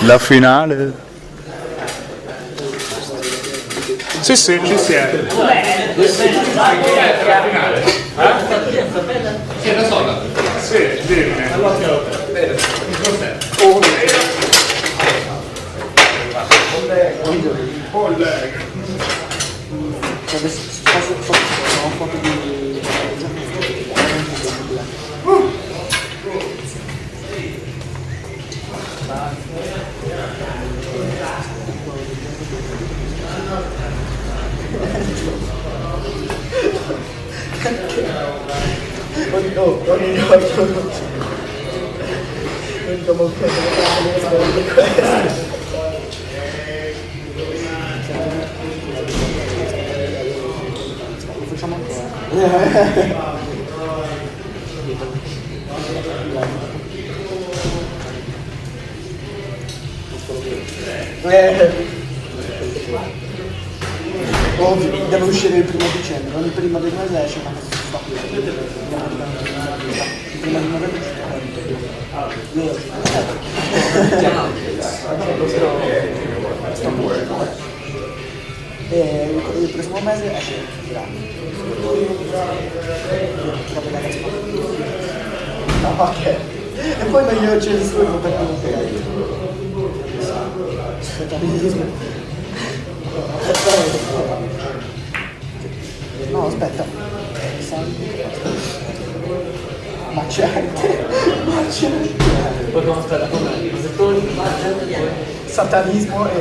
La finale. Sì, sì, ci siete. Sì, da sola. Sì, dimmi. Collega. Facciamo ancora. Ovvio, deve uscire il 1° dicembre, ogni prima del mese esce, ma non si sta qui. Il prima di novembre e il prossimo mese esce il grande. Ok. E poi meglio c'è il suo per non no, aspetta. Ma c'è. Poi come aspetta, come? Satanismo e.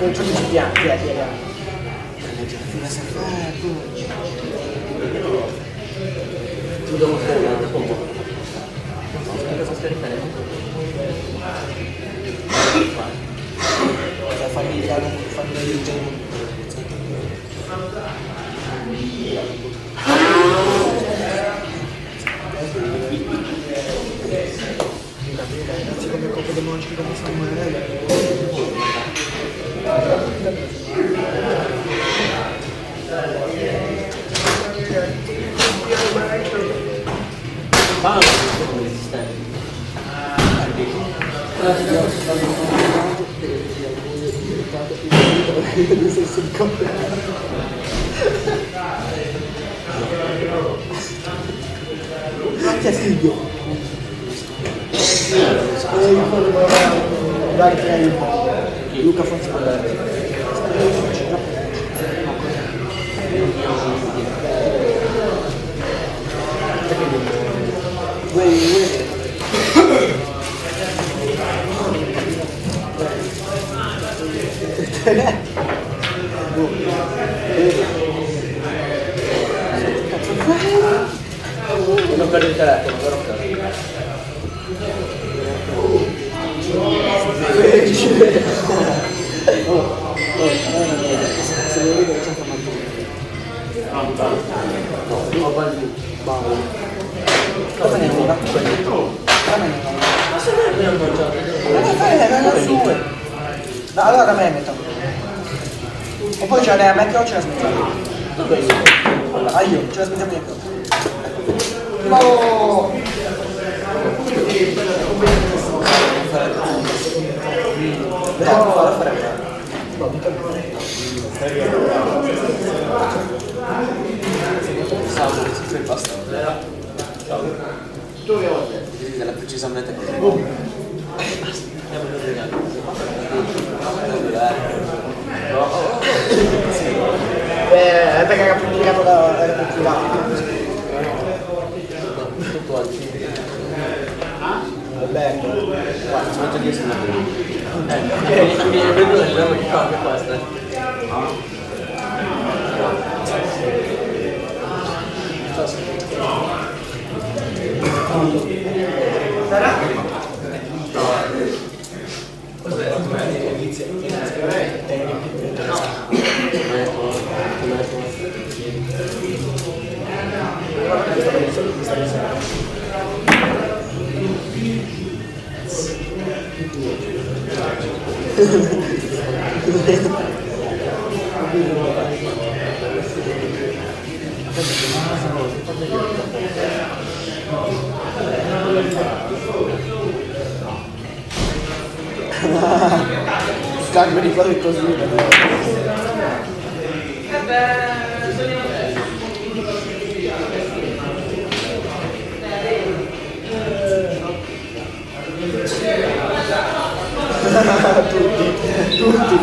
Non c'è più bianchi, tu devo fare una combo. Cosa stai riferendo? come Coppa del Mondo come Samuele. Come esistente. Che è Silvio? Luca Fonseca. Non perdi il telefono, però no, allora me ne metto. E poi ce l'hai a me che o ce la smettiamo? Ah io, ce la smettiamo io. No! No, fa la frega. salvo che si fa il passato. Della precisamente così. Perché ha pubblicato la repubblica. Alberto. Guarda, sono già 10 minuti. Mi vedo il giorno di copia questa. Scambio di cose così. Tutti.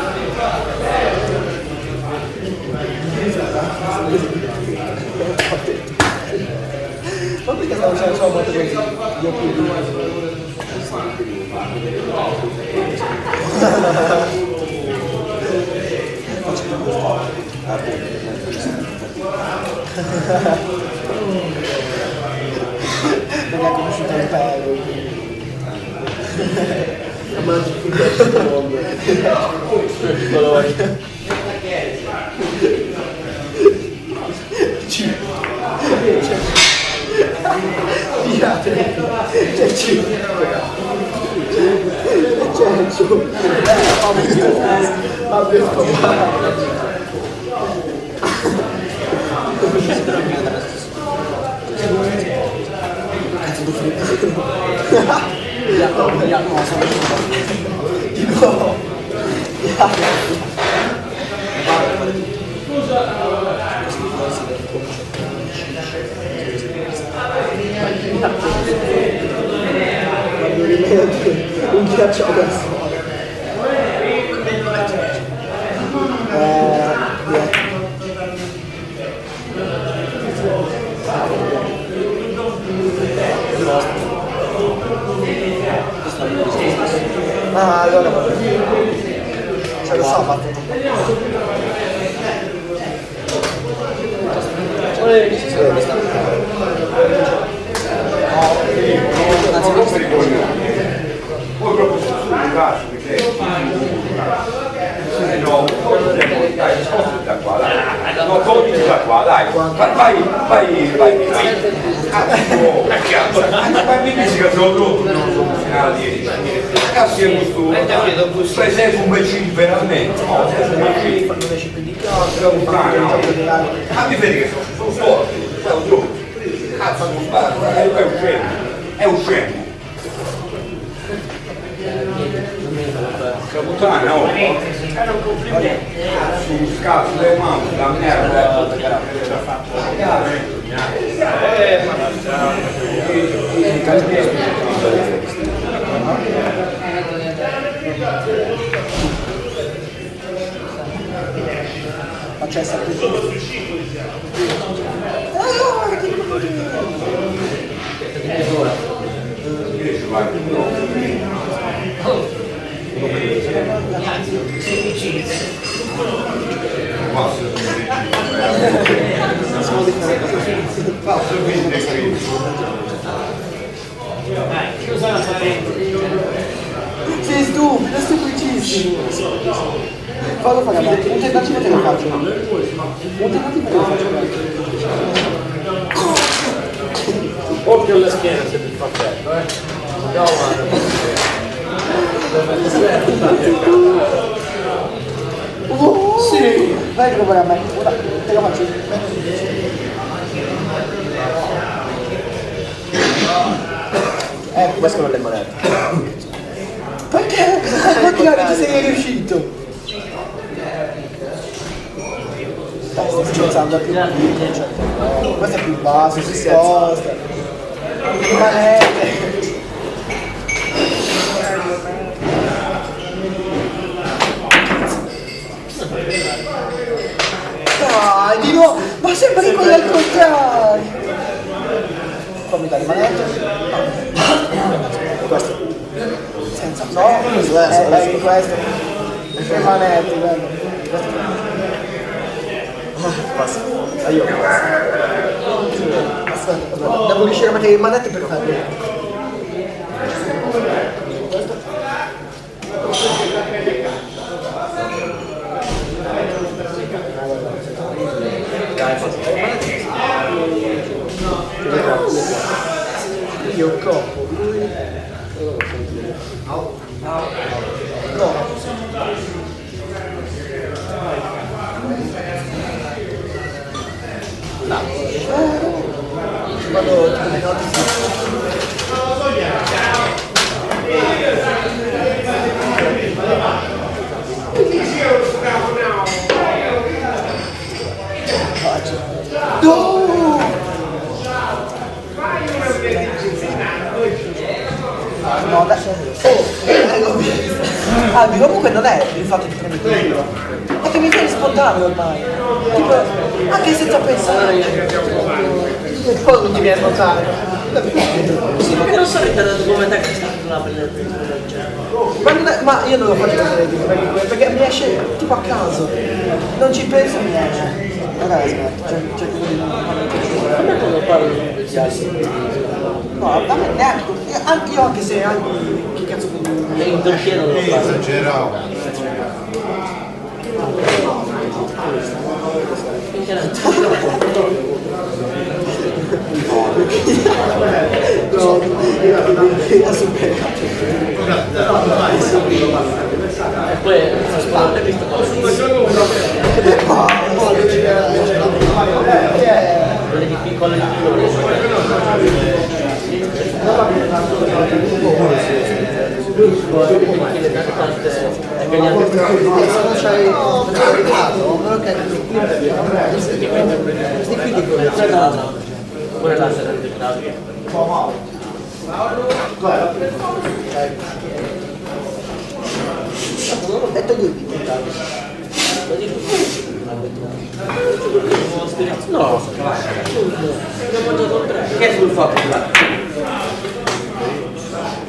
Ma perché stavo facendo solo molto così? Io più di perché ha conosciuto il pelo. Amanti più del mondo. Colori. C'è Fabio Escobar. Un ghiaccio adesso. Ah, allora va bene. C'è lo sabato. Poi proprio sul cazzo, perché no, dai, da qua, dai. No, togli da qua, dai. Vai. Cazzo, ma mi dici che sono rotto, non sono finale 10. Cazzo, siamo questo. Sei sempre un bel veramente. No, sei un bel ma mi vedi che sono forte, sono giù. Cazzo, non sbaglio, è un scemo. Puttana, oh! Era un complimento! Su scazzo le mani, la merda! Ma c'è sempre sei stupido, stupidissimo. Fallo fare a me, un tentativo te lo faccio. Un tentativo te lo faccio. Occhio alla schiena se ti fa freddo, andiamo Sì, vai che lo fai a me, ora te lo faccio. Questo non le monete. Perché? Quanti anni ci sei riuscito? Dai, stai scherzando, è più questo è più basso, si sposta. Manette. Dai, di nuovo, ma sempre quello al contrario. Fammi dare manette. Questo. Senza. No, questo. Le manette, bello. Basta. Io. Aspetta, devo riuscire a mettere le manette per fare. Io coppo. No. Vado tipo le notizie. poi non è il fatto di prendere il è che mi viene spontaneo ormai. Tipo, anche senza pensare. Poi non ti viene spontaneo. Sì, ma che non so come te che sta là per le Ma io non lo faccio perché mi esce tipo a caso. Non ci penso mi esce. Magari smetto, cerco di non a me quando parlo di altri no, a me neanche io anche se anche che cazzo e in Turchia non lo parlo. Esageravo. E poi ascoltate visto quelle di piccole di pure la sera del non ho detto io no, che è sul fuoco là?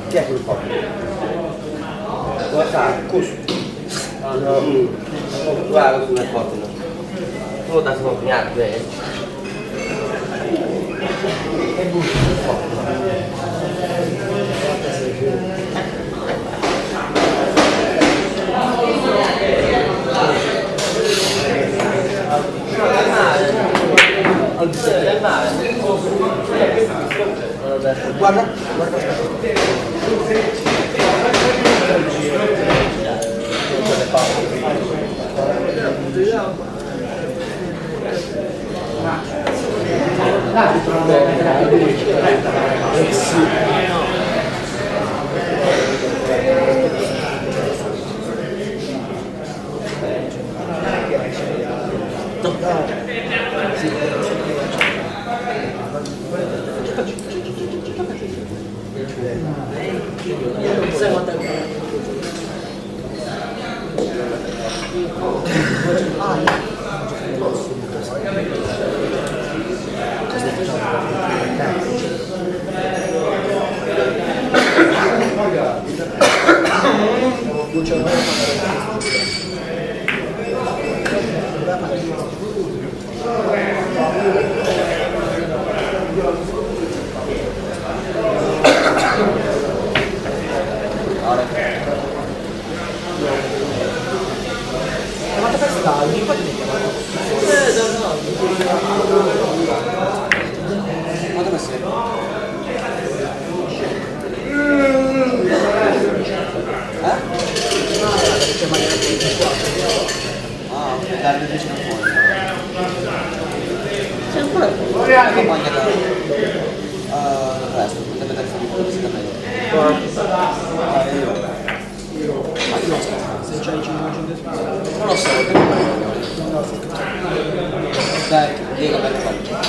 Chi è sul fuoco? Guarda, questo. Ah no, guarda sulle foto no. Tu da sopra mi apre. È buio sul fuoco. guarda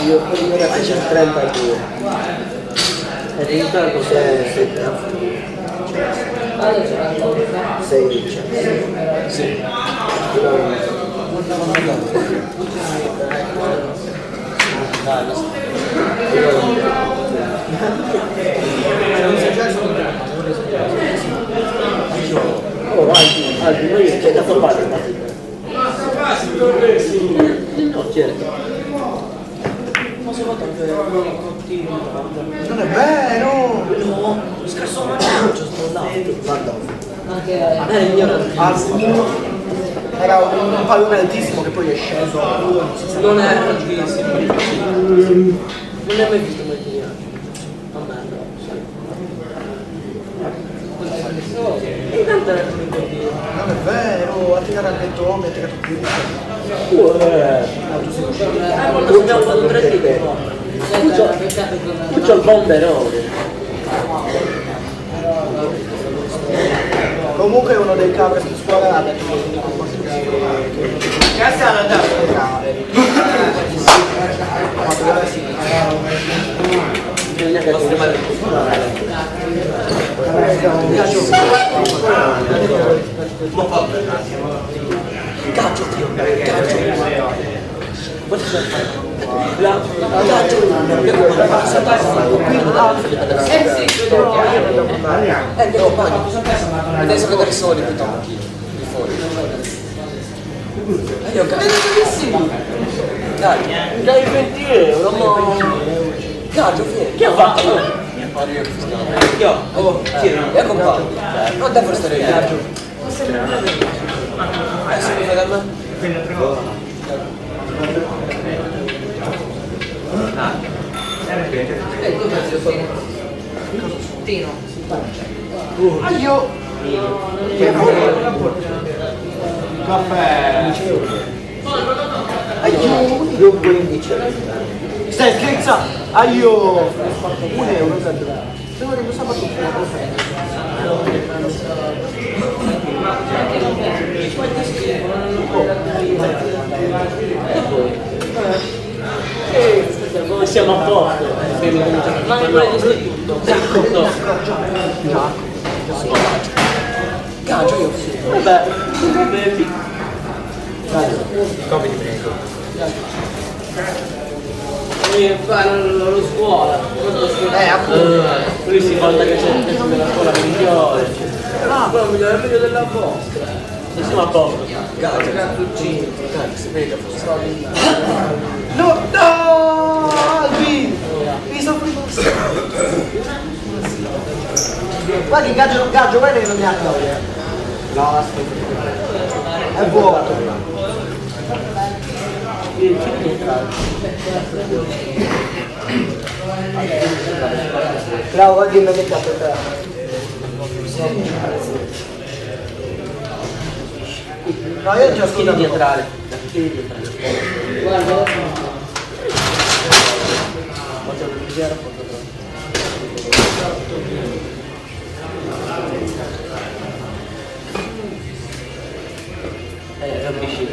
Io ragazzi c'è 32 e intanto 6 sì oh vai noi c'è da trovare no c'è non è vero no scherzo ma c'è guarda era un pallone altissimo che poi è sceso non è altissimo non è mai visto mai intanto non è vero ha tirato al pettone ha tirato più abbiamo fatto 3 tipi c'ho il bomberone comunque uno dei capi di scuola ha detto che sta andando bisogna che si male Ma fa bene. Caccio, Dio, caccio. Adesso vedere soli qui tanti di fuori. Io bellissimo. Dai 20 euro, ma caccio, che ho fatto? Io, io comprato. Non devo stare io. Adesso mi fai da me? Tino. Io. Caffè. Lungo l'indice. Stai scherzando? Io. 1 euro. Devo dire sabato. Siamo a posto. Ma mi volete tutto? Caccio io. Vabbè, bevi. Come ti prego? Mi fanno la scuola. Appunto. Lui si volta che c'è nella scuola migliore. Però migliore è meglio della vostra. E siamo a posto. Gattuccini. Si vede. No, no! Mi sono preso. Guarda che gaggio bene che non mi ha toglie. No, aspetta. È vuoto. Bravo, oggi mi hai detto te. No, io ti ho Stile teatrale. Guarda. Capisci?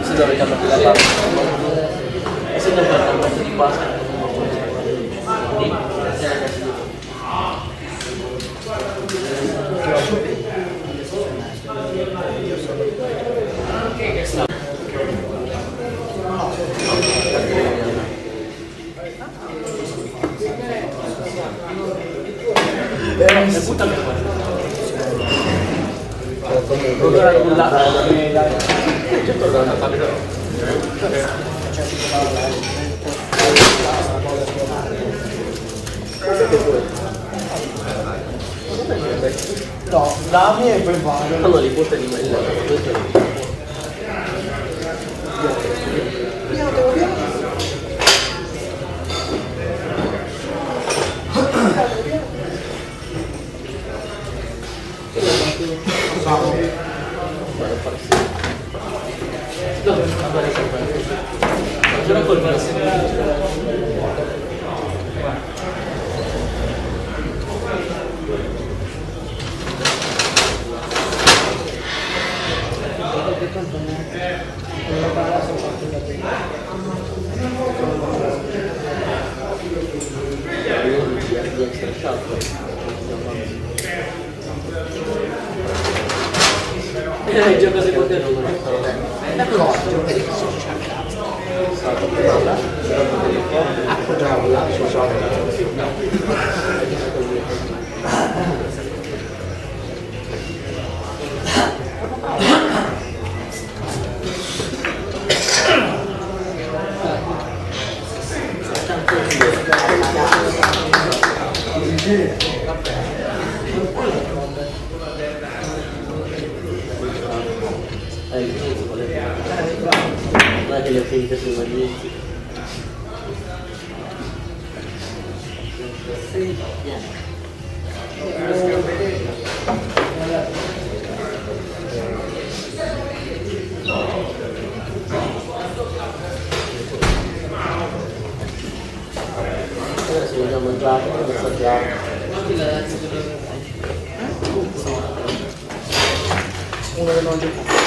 Si dove cambiare la parte. E se non fai un po' di pasta. No, dammi e poi vado. Allora li porta di quella. Io devo dire. Gioca se potete. Non è che le ho finite prima di inizi. Uno che non gioca.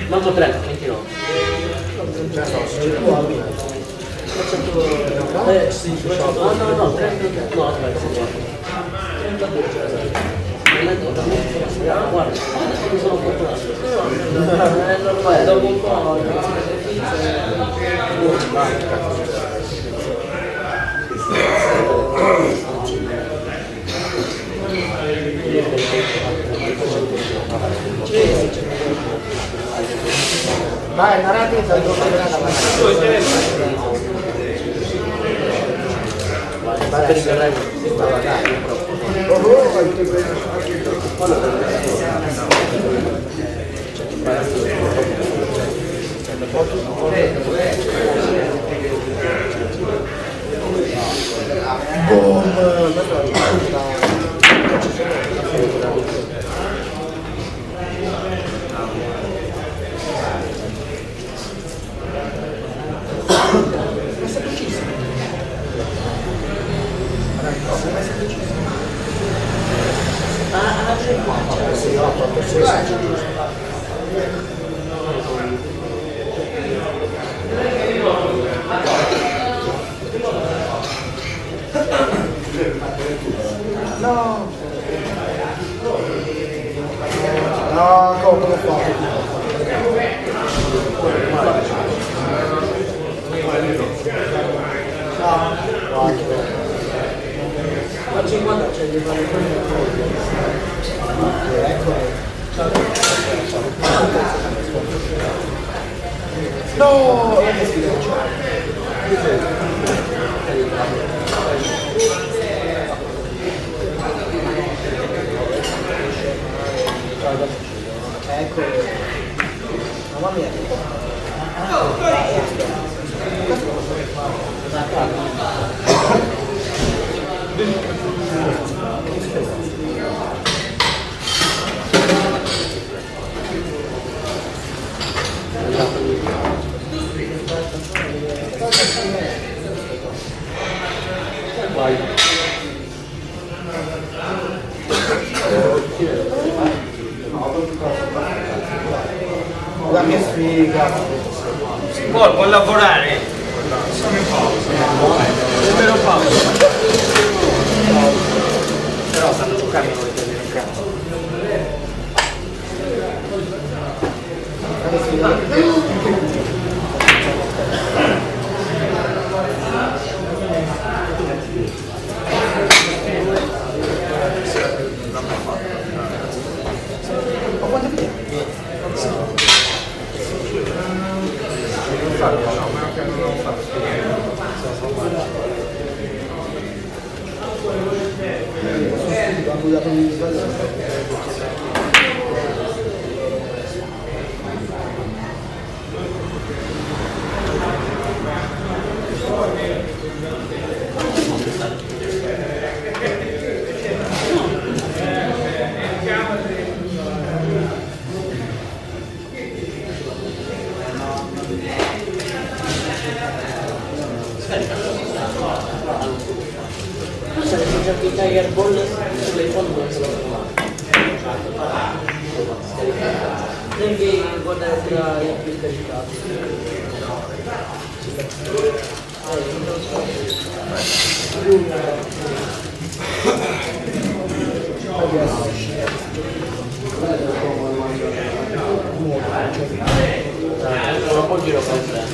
Manco 30, 29. No, 30, no, aspetta, guarda, mi sono fortunato. È normale, dopo un po'. Vai, narrati e dal dopo della No, come lo fa? 50 c'è di fare no! Ecco, mamma mia. La mia sfiga. Poi può lavorare. Nemmeno Paolo. Però stanno giocando con le tele in casa. il Tiger Ball sulle fondo non se lo trovate. Devi guardare tra il più caricato. Sono un po' giro per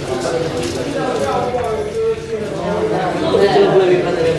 volevi prendere il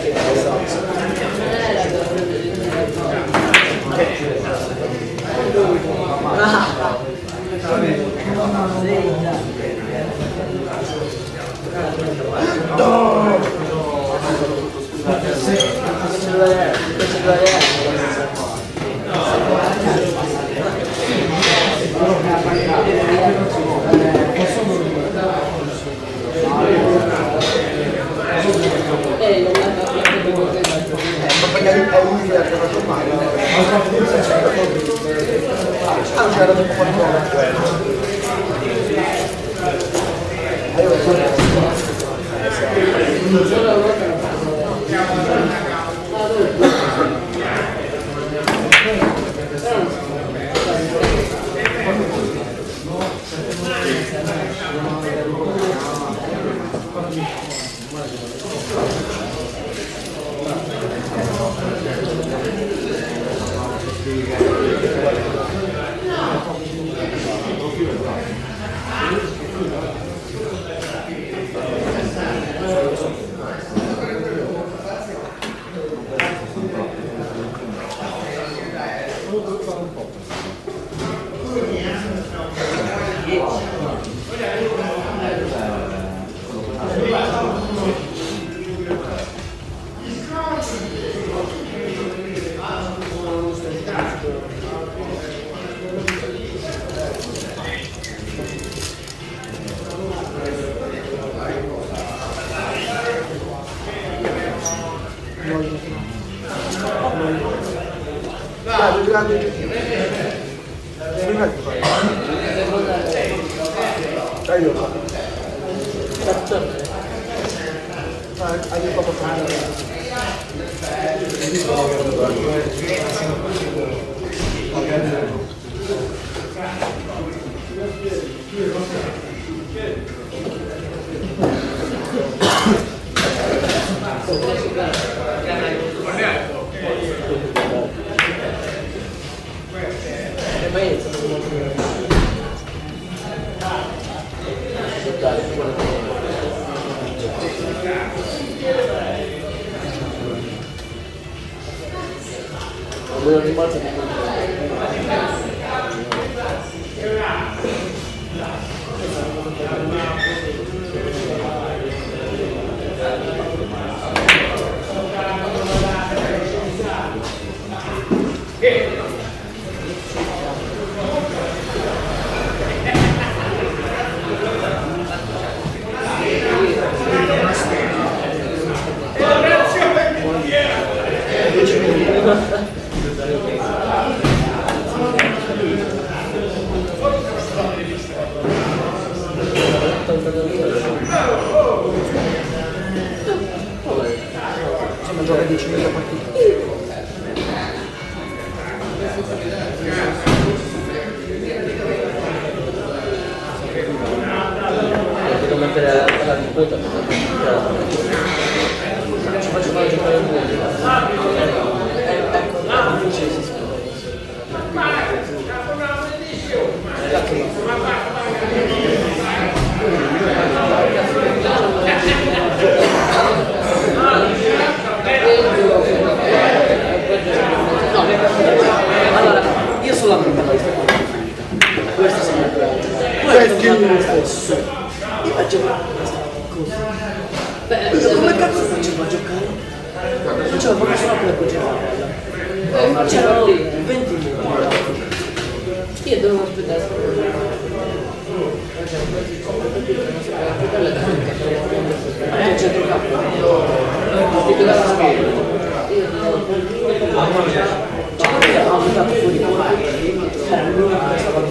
non c'era un qualcosa quello.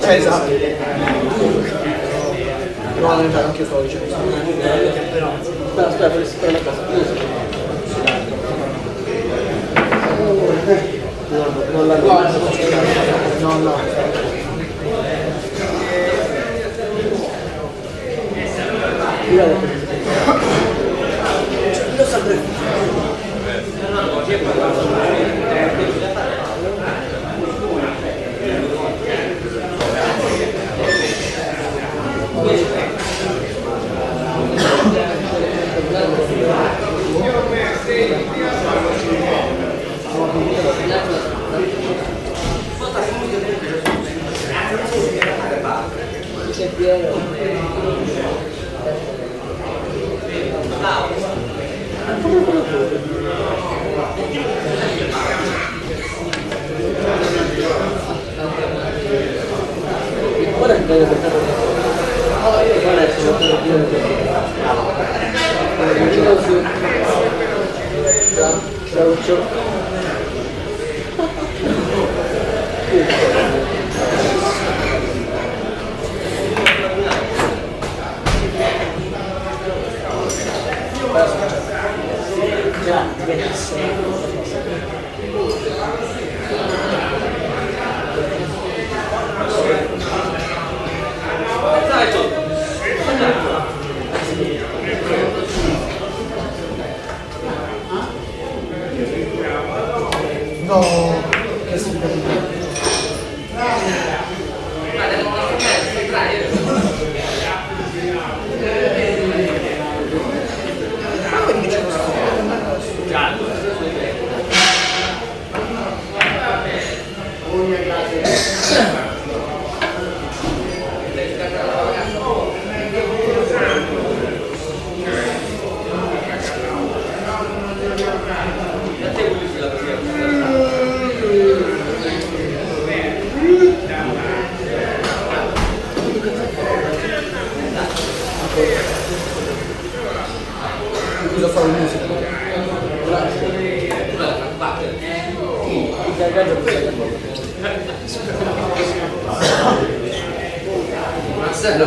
Esatto. No, anche io stavo dicendo. Aspetta, per la cosa. Non la guardo. No, no. Lo saprei.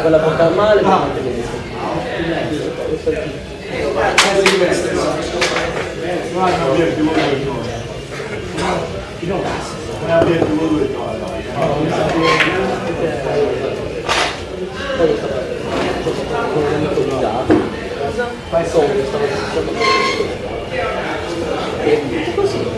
quella porta male, ma non te ne fai soldi, così.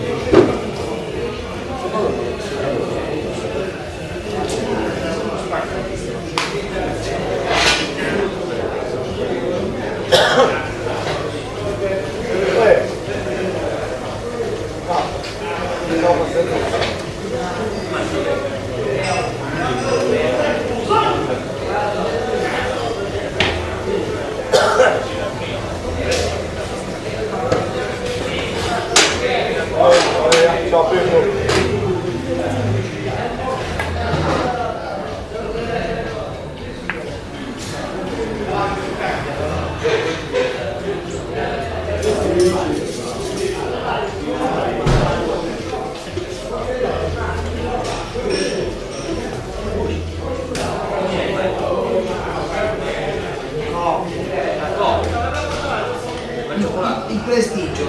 Il prestigio.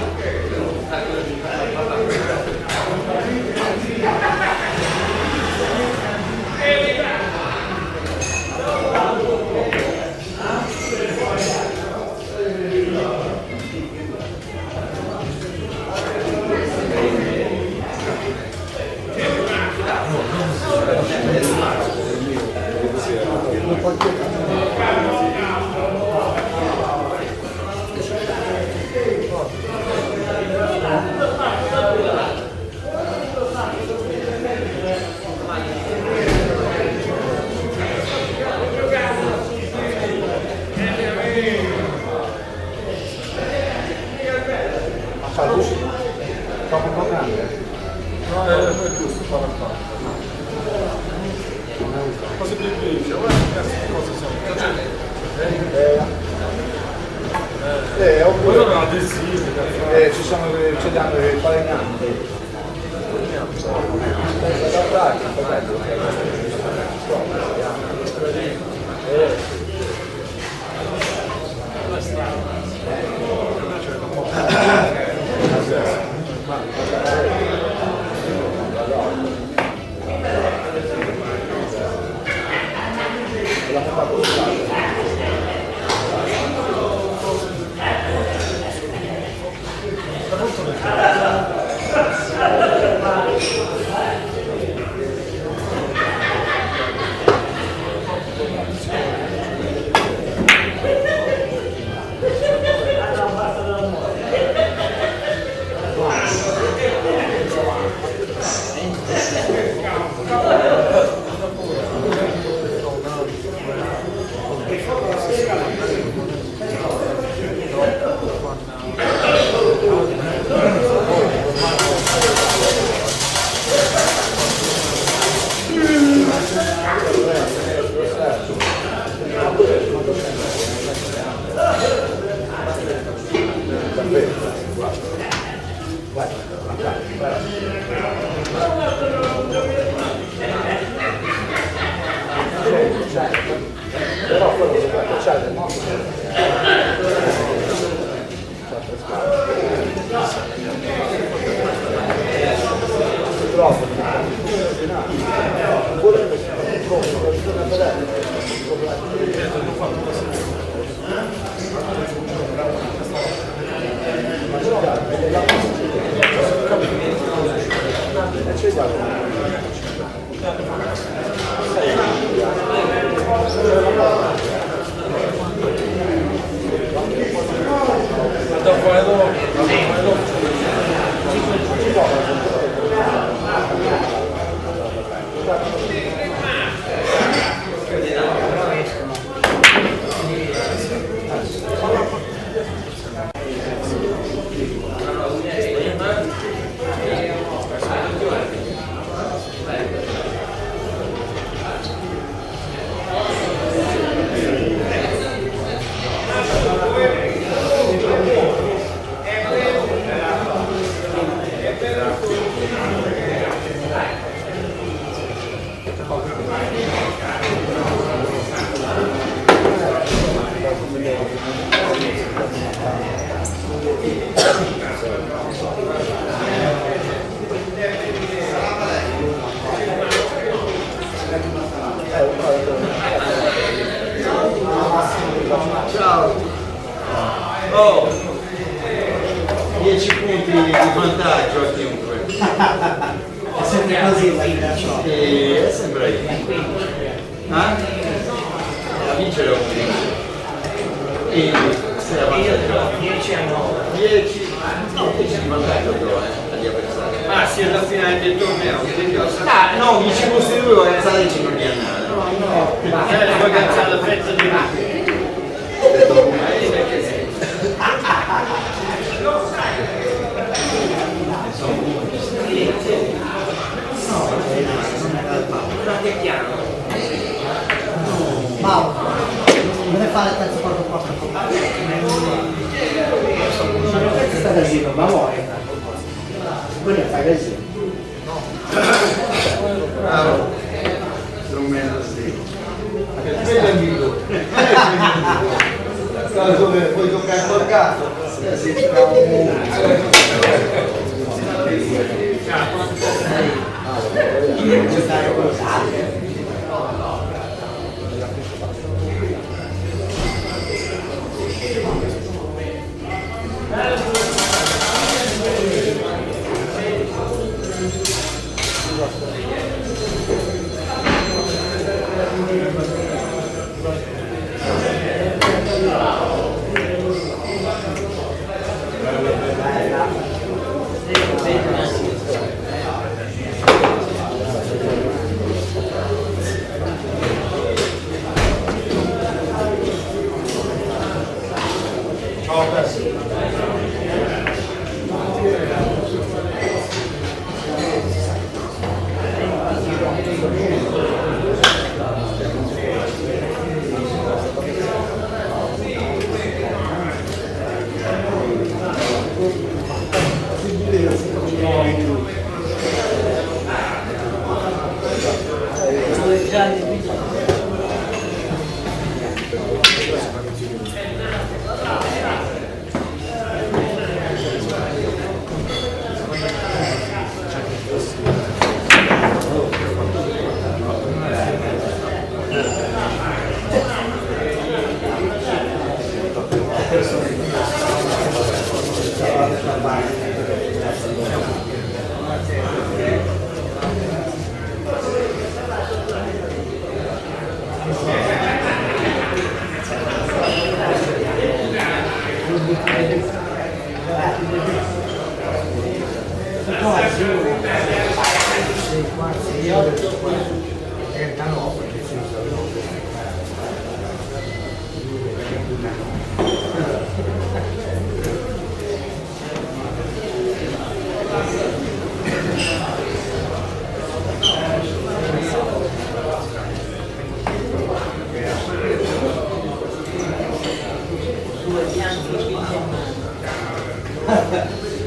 Ci sono ci danno i falegnami. A vincere o e io 10 a 9. 10 di vantaggio però agli avversari. Ah sì, alla finale del torneo. No, dici questi due organizzati non li hanno. No, organizzare la prezzo di Mauro, dove fare il terzo quarto posto? Sta casino, ma muore. Quello fai casino. Strumento sì. Quello è mio. Dove puoi toccare col gatto.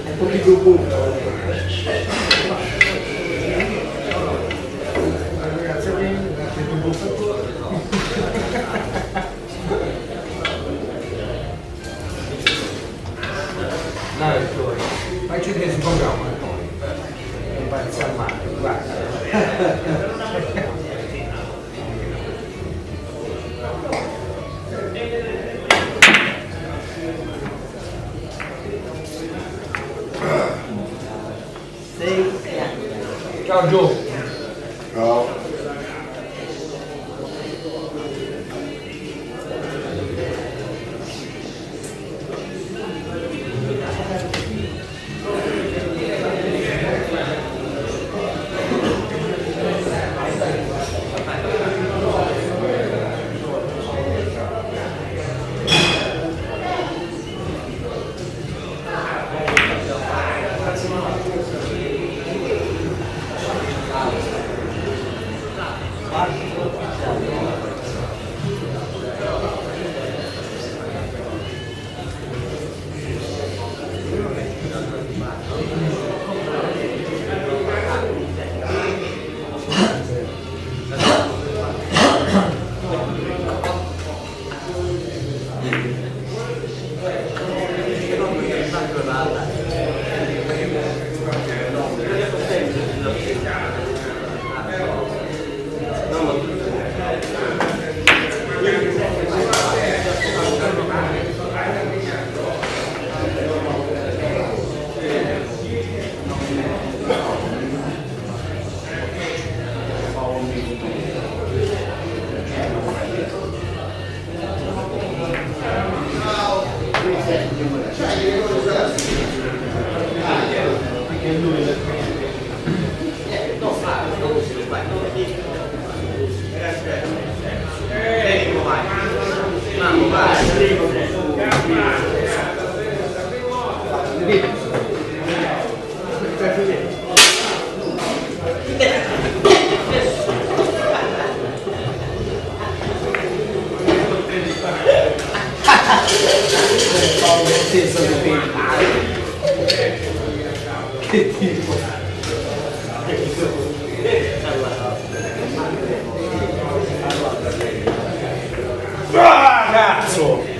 Un po' più punto. Ma ci si programma non va a male, guarda. Ciao Gio. Ciao. senso di pena. Che tipo? Ah, cazzo!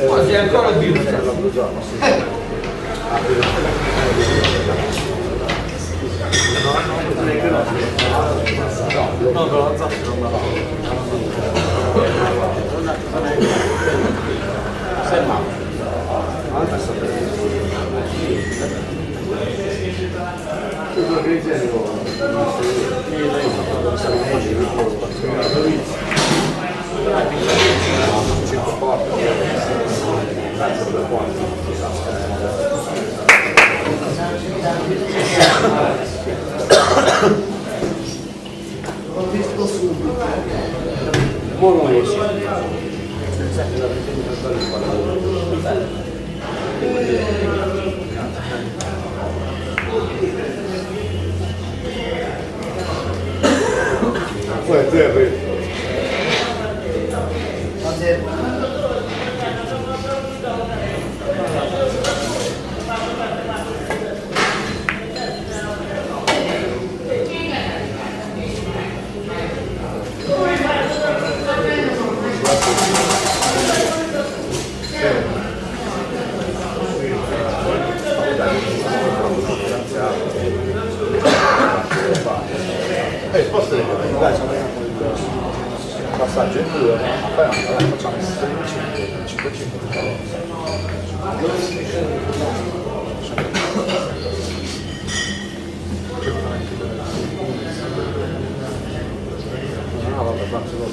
Quasi ancora più. No, però la zappa non la fa. Sembra. passaggio in due, poi facciamo 5-5. No, vabbè, faccio lo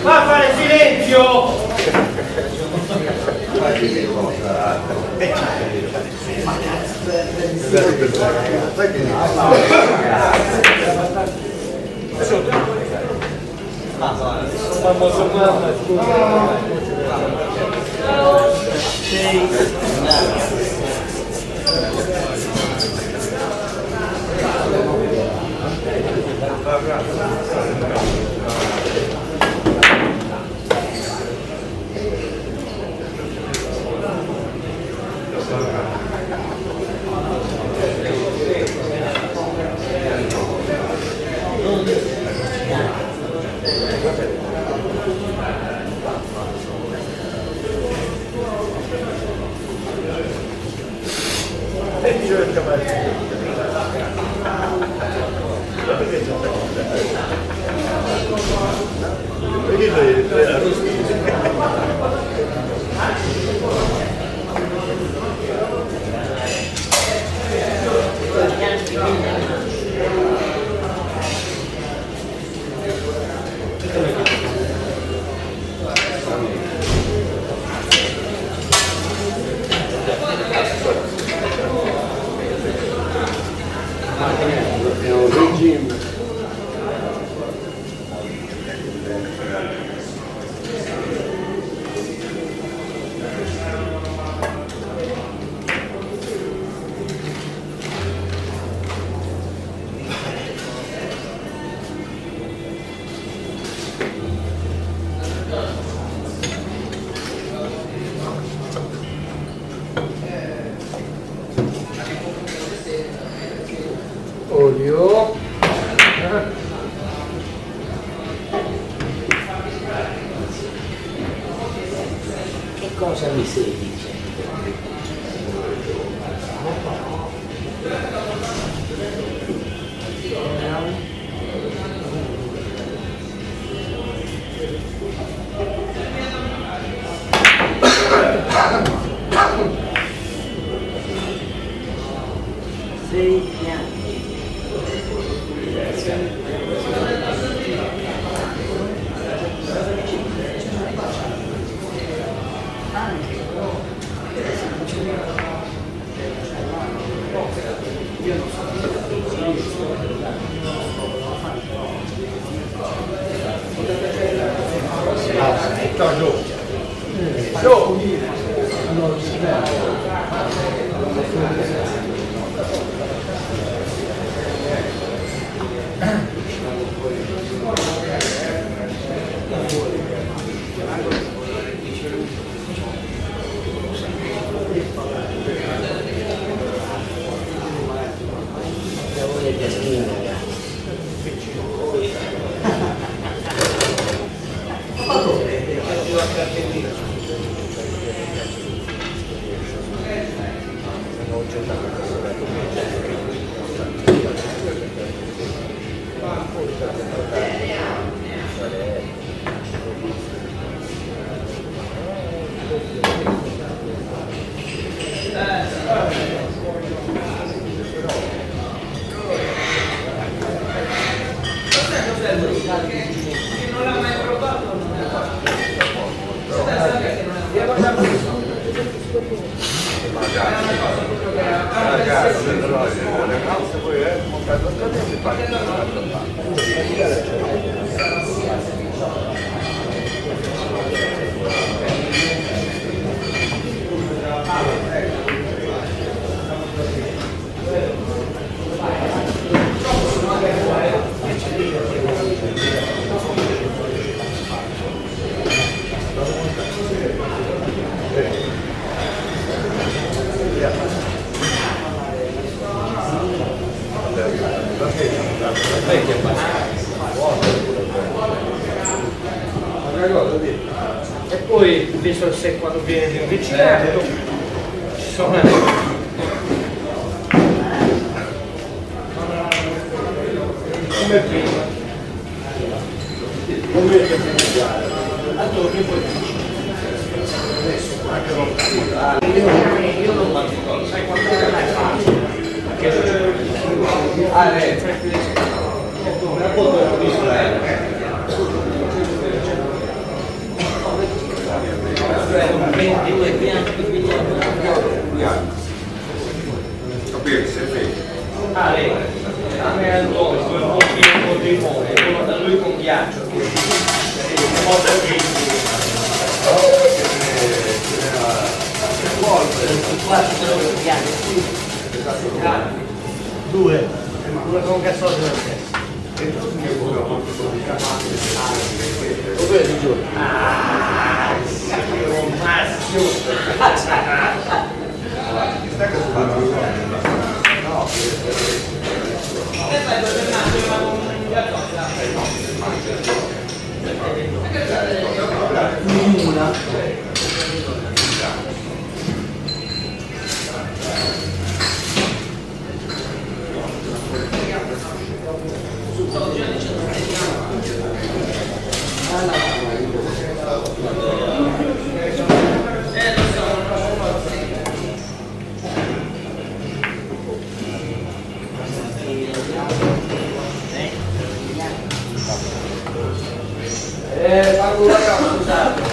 Va a fare silenzio! Olio. Che cosa mi stai dicendo? Sei piani. le piantine. Non l'ha mai provato, e poi visto se quando viene avvicinato ci sono come prima attorno poi io non mangio, sai quanto è facile perché ah, lei, a me è un po' di limone, uno da lui con ghiaccio, un po' da due con cassotte da testa. Dove di giù? Ah, un maschio. Fanno una causa.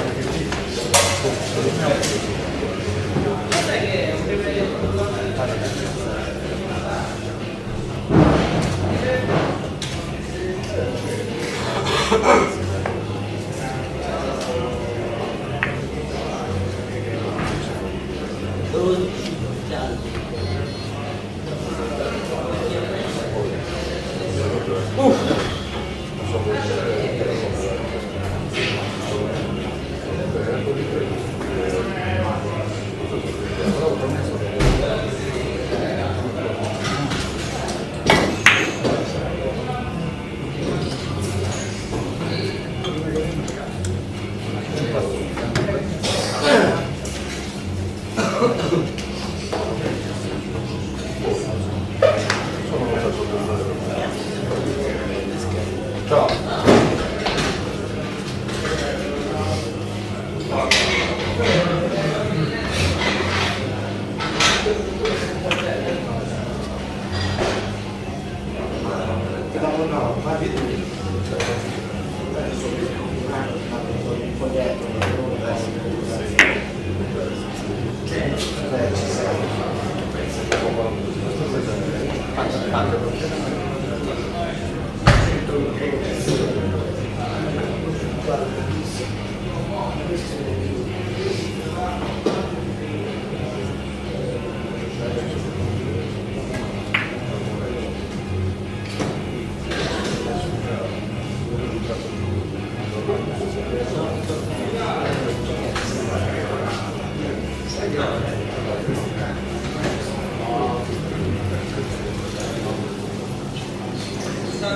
No,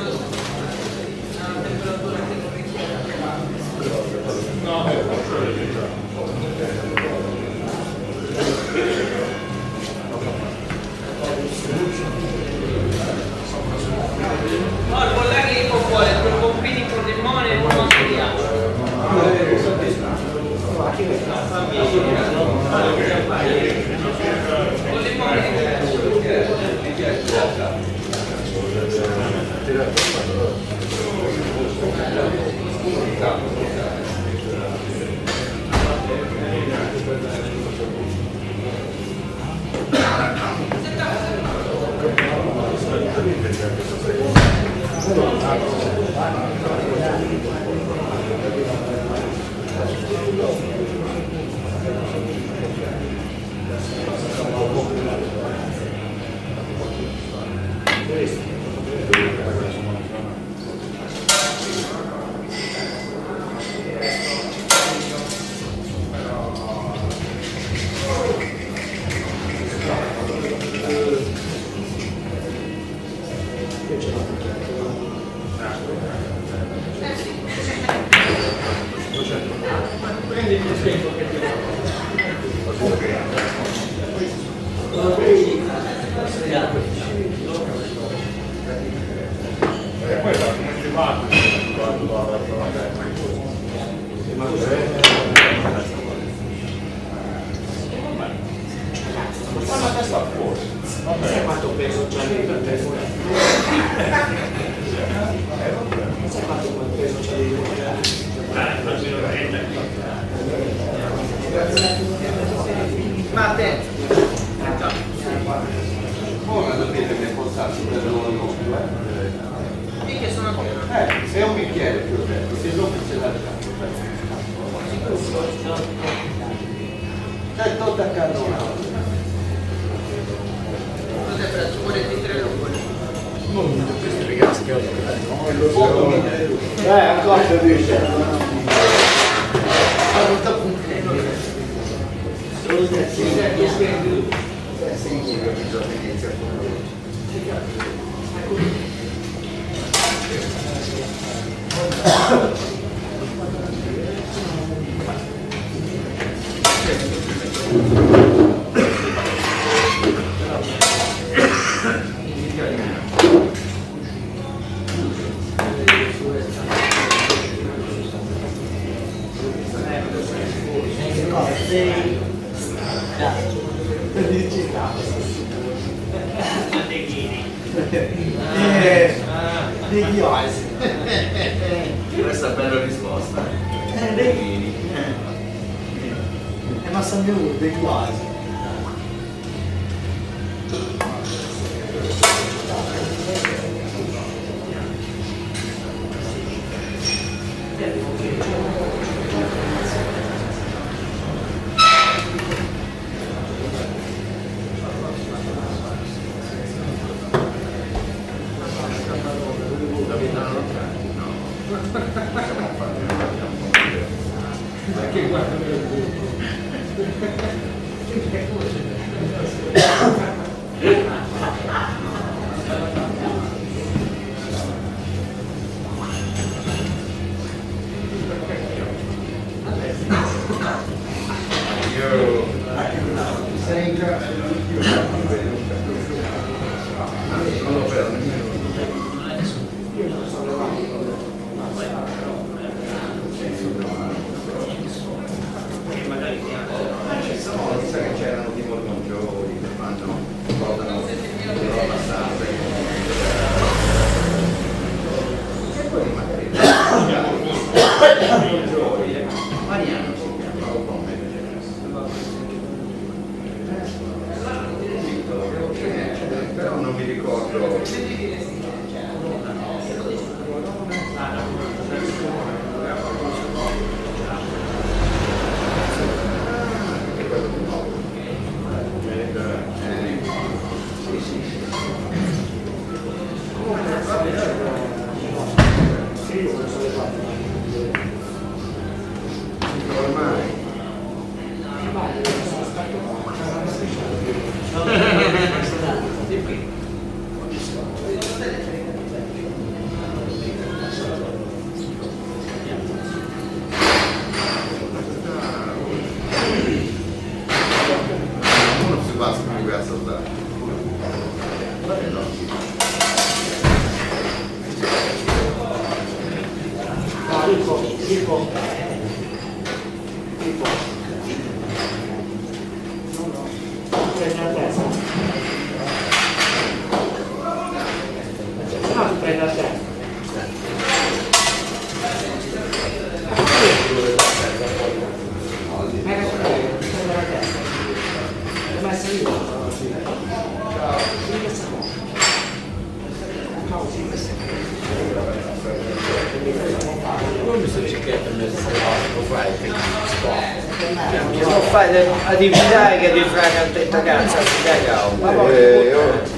il bollare di fuori, il pompini con limone e un po' di Ma attento! Ora dovete ne portarsi per loro che sono è un bicchiere più bello, se non se la sto attaccando un altro. Cosa prezzo? 43 rubli. Questi ragazzi che cosa dice? Degli oasi. Questa è una bella risposta. Ma sappiamo degli oasi. Però non mi ricordo. Tipo. Prendi la testa. No, tu prendi la testa. Non fate a dividere che ti frega a te cazzo,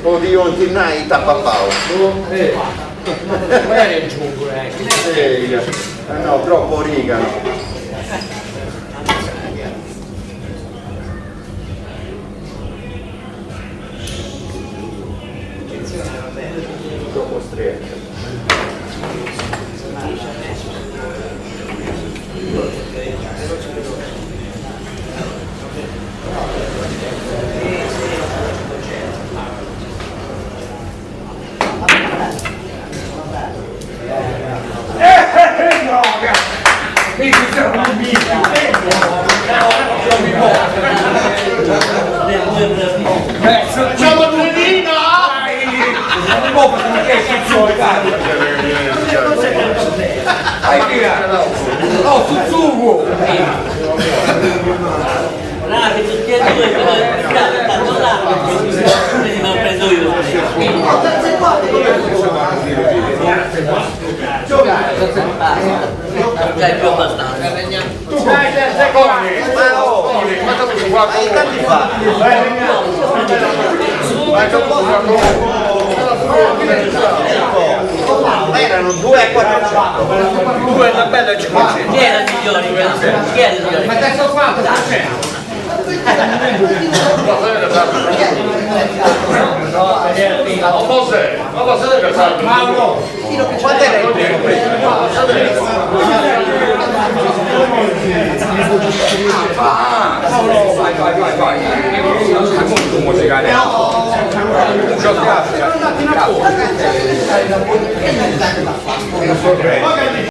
Oddio, non ti nai tappapau. Guarda il giungo, No, troppo rigano. Troppo stretto. Facciamo lunedì, no? Oh, sul sugo! Che tutti e due tanto là perché mi ho preso io. Già è più abbastanza. Tu vai terze cose! Ma che tanti fa? Ma erano 2 a 400. 2 è una bella 500. Chi era il migliore? Chi era il migliore? Ma adesso quanto c'è? Mauro! Quanto era il primo prezzo? Vai. È molto musicale. Ciao, grazie.